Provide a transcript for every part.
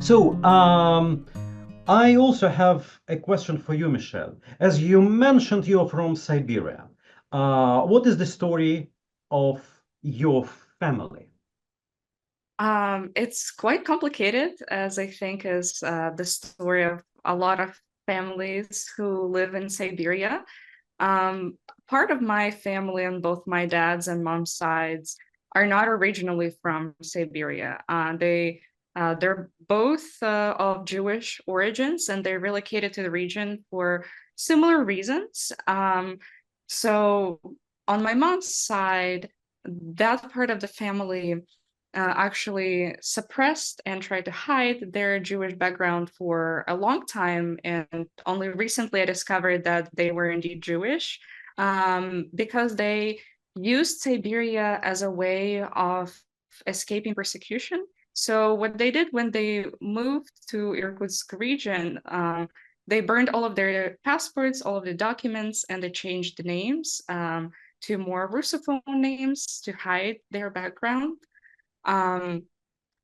So, I also have a question for you, Michelle. As you mentioned, you're from Siberia. What is the story of your family? It's quite complicated, as I think is the story of a lot of families who live in Siberia. Um, Part of my family on both my dad's and mom's sides are not originally from Siberia. They're both of Jewish origins, and they relocated to the region for similar reasons. So on my mom's side, that part of the family actually suppressed and tried to hide their Jewish background for a long time. And only recently I discovered that they were indeed Jewish, because they used Siberia as a way of escaping persecution. So what they did when they moved to Irkutsk region, they burned all of their passports, all of the documents, and they changed the names to more Russophone names to hide their background. Um,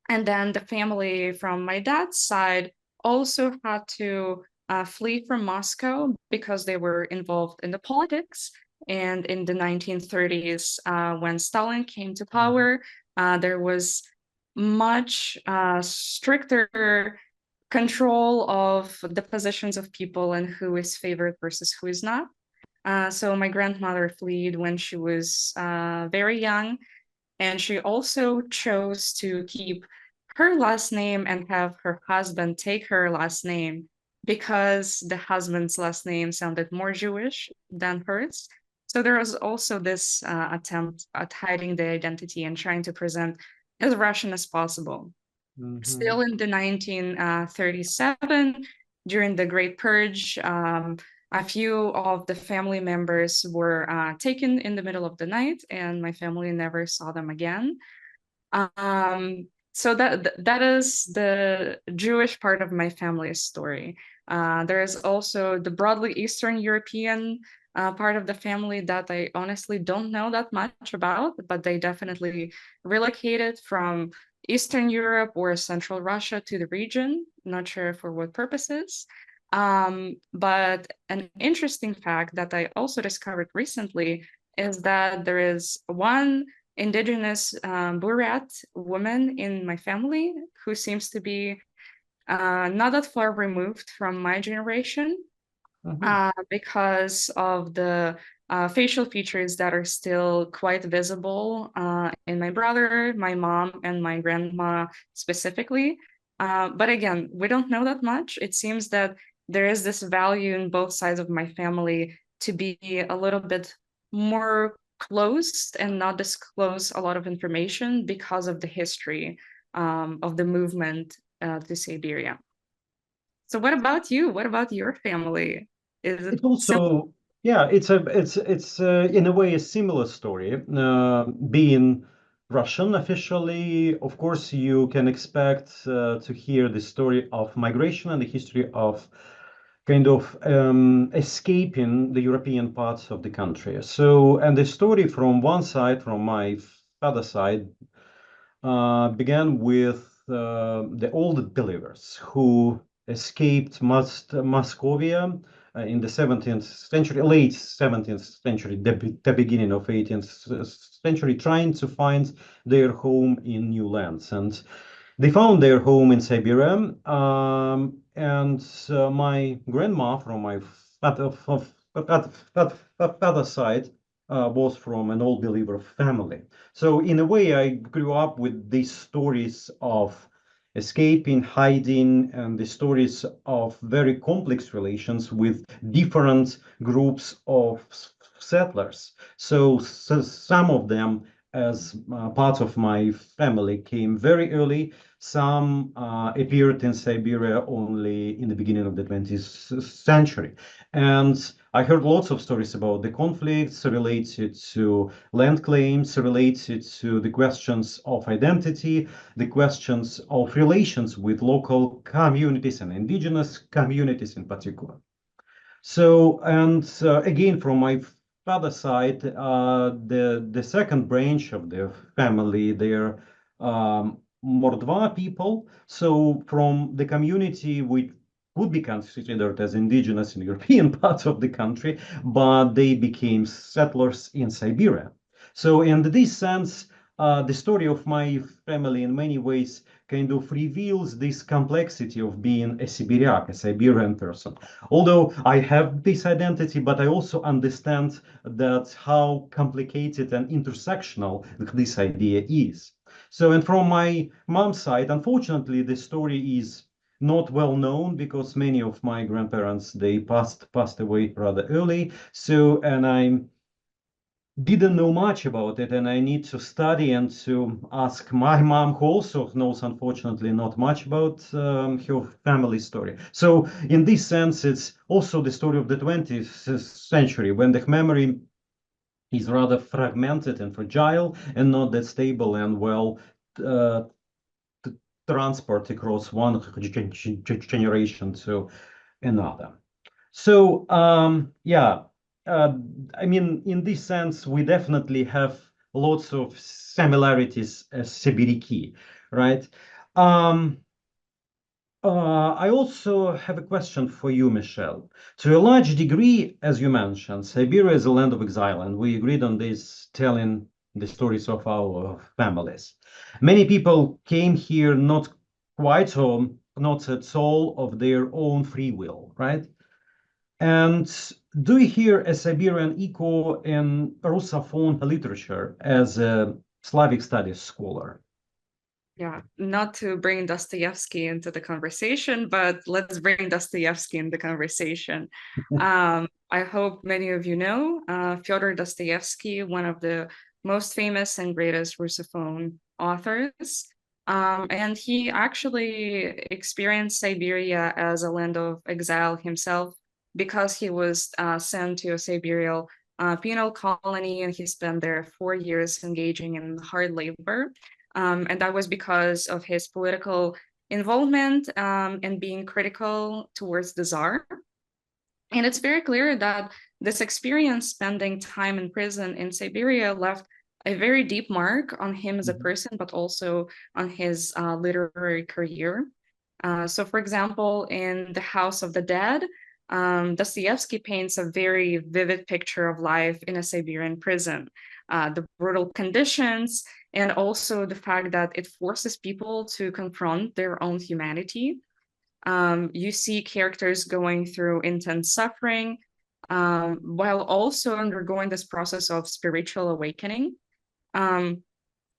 and then the family from my dad's side also had to flee from Moscow because they were involved in the politics. And in the 1930s, when Stalin came to Mhm. power, there was much stricter control of the positions of people and who is favored versus who is not. So my grandmother fled when she was very young, and she also chose to keep her last name and have her husband take her last name because the husband's last name sounded more Jewish than hers. So there was also this attempt at hiding the identity and trying to present as Russian as possible. Still Mhm. in the 1937, during the Great Purge, a few of the family members were taken in the middle of the night, and my family never saw them again. So that is the Jewish part of my family's story. There is also the broadly Eastern European part of the family that I honestly don't know that much about, but they definitely relocated from Eastern Europe or Central Russia to the region. Not sure for what purposes. But an interesting fact that I also discovered recently is that there is one indigenous Buryat woman in my family who seems to be not that far removed from my generation, Mhm. because of the facial features that are still quite visible in my brother, my mom, and my grandma specifically. But again, we don't know that much. It seems that there is this value in both sides of my family to be a little bit more closed and not disclose a lot of information because of the history of the movement to Siberia. So, what about you? What about your family? Is it It's similar? also, yeah, it's in a way a similar story. Being Russian officially, of course, you can expect to hear the story of migration and the history of kind of escaping the European parts of the country. So, and the story from one side, from my father's side, began with the old believers who escaped Moscovia in the 17th century, late 17th century, the beginning of 18th century, trying to find their home in new lands. And they found their home in Siberia. And my grandma from my father's side was from an old believer family. So in a way, I grew up with these stories of escaping, hiding, and the stories of very complex relations with different groups of settlers. So some of them, as part of my family, came very early. Some appeared in Siberia only in the beginning of the 20th century. And I heard lots of stories about the conflicts related to land claims, related to the questions of identity, the questions of relations with local communities and indigenous communities in particular. So, and again, from my father's side, the second branch of the family, they're Mordva people. So from the community which would be considered as indigenous in European parts of the country, but they became settlers in Siberia. So in this sense, the story of my family in many ways kind of reveals this complexity of being a Siberiak, a Siberian person. Although I have this identity, but I also understand that how complicated and intersectional this idea is. So, and from my mom's side, unfortunately, the story is not well known because many of my grandparents they passed away rather early. So, and I didn't know much about it, and I need to study and to ask my mom, who also knows, unfortunately, not much about her family story. So, in this sense, it's also the story of the 20th century when the memory is rather fragmented and fragile and not that stable and well uh, transport across one generation to another. So, yeah, uh, I mean, in this sense, we definitely have lots of similarities as Sibiriki, right? Um, I also have a question for you, Michelle. To a large degree, as you mentioned, Siberia is a land of exile, and we agreed on this, telling the stories of our families. Many people came here not quite or not at all of their own free will, right? And do you hear a Siberian echo in Russophone literature as a Slavic studies scholar? Yeah, not to bring Dostoevsky into the conversation, but let's bring Dostoevsky in the conversation. I hope many of you know Fyodor Dostoevsky, one of the most famous and greatest Russophone authors. And he actually experienced Siberia as a land of exile himself because he was sent to a Siberian penal colony and he spent there 4 years engaging in hard labor. And that was because of his political involvement and being critical towards the Tsar. And it's very clear that this experience spending time in prison in Siberia left a very deep mark on him as a Mhm. person, but also on his literary career. So, for example, in The House of the Dead, Dostoevsky paints a very vivid picture of life in a Siberian prison, the brutal conditions, and also the fact that it forces people to confront their own humanity. You see characters going through intense suffering while also undergoing this process of spiritual awakening. Um,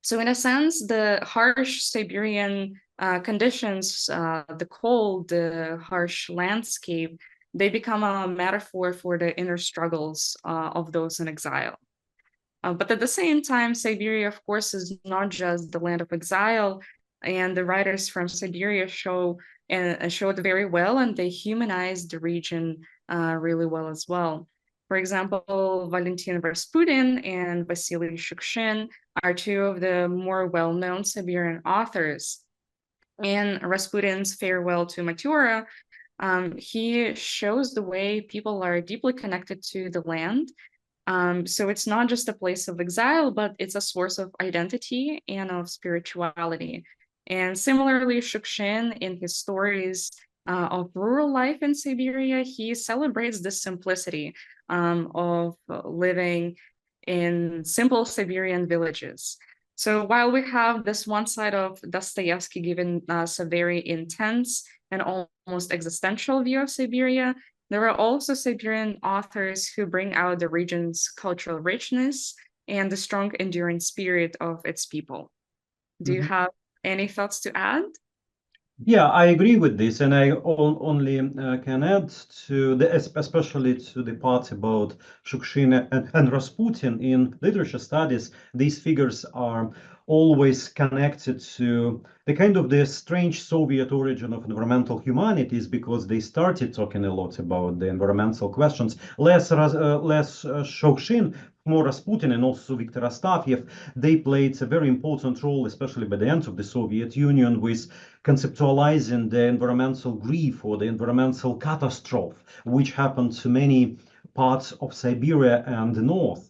so, in a sense, the harsh Siberian conditions, the cold, the harsh landscape, they become a metaphor for the inner struggles of those in exile. But at the same time, Siberia, of course, is not just the land of exile, and the writers from Siberia showed very well, and they humanized the region really well as well. For example, Valentin Rasputin and Vasily Shukshin are two of the more well-known Siberian authors. In Rasputin's Farewell to Matura, he shows the way people are deeply connected to the land, so it's not just a place of exile, but it's a source of identity and of spirituality. And similarly, Shukshin, in his stories of rural life in Siberia, he celebrates the simplicity of living in simple Siberian villages. So while we have this one side of Dostoevsky giving us a very intense and almost existential view of Siberia, there are also Siberian authors who bring out the region's cultural richness and the strong, enduring spirit of its people. Do you Mhm. have any thoughts to add? Yeah, I agree with this, and I only can add to the, especially to the part about Shukshin and Rasputin in literature studies. These figures are always connected to the kind of the strange Soviet origin of environmental humanities because they started talking a lot about the environmental questions. Less Shukshin, more Rasputin, and also Viktor Astafyev. They played a very important role, especially by the end of the Soviet Union, with conceptualizing the environmental grief or the environmental catastrophe, which happened to many parts of Siberia and the north.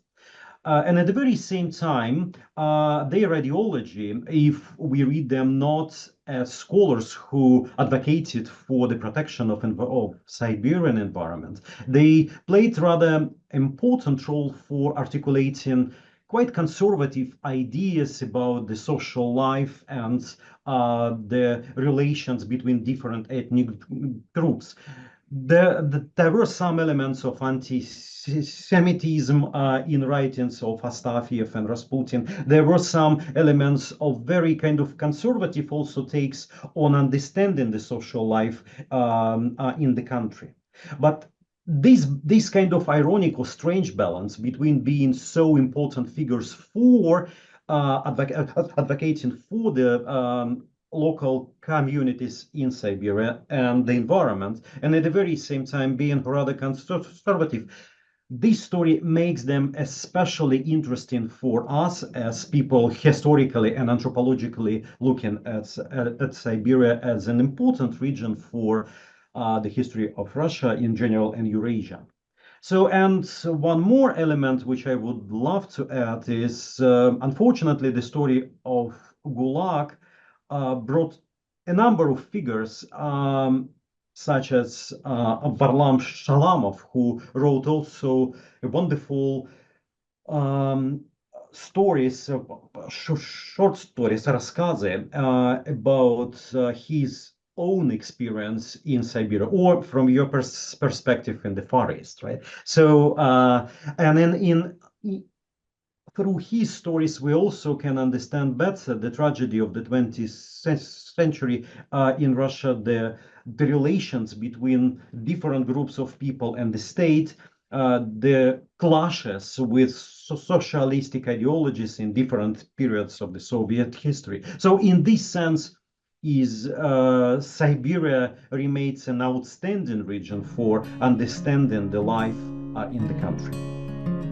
And at the very same time, their ideology, if we read them not as scholars who advocated for the protection of Siberian environment, they played rather important role for articulating quite conservative ideas about the social life and the relations between different ethnic groups. There were some elements of anti-Semitism in writings of Astafiev and Rasputin. There were some elements of very kind of conservative also takes on understanding the social life in the country. But this kind of ironic or strange balance between being so important figures for advocating for the local communities in Siberia and the environment, and at the very same time being rather conservative. This story makes them especially interesting for us as people historically and anthropologically looking at Siberia as an important region for the history of Russia in general and Eurasia. So, and one more element which I would love to add is, unfortunately, the story of Gulag brought a number of figures, such as Varlam Shalamov, who wrote also a wonderful um, stories, short stories, рассказы, about his own experience in Siberia, or from your perspective in the Far East, right? So, and then through his stories, we also can understand better the tragedy of the 20th century in Russia, the relations between different groups of people and the state, the clashes with socialistic ideologies in different periods of the Soviet history. So, in this sense, is Siberia remains an outstanding region for understanding the life in the country.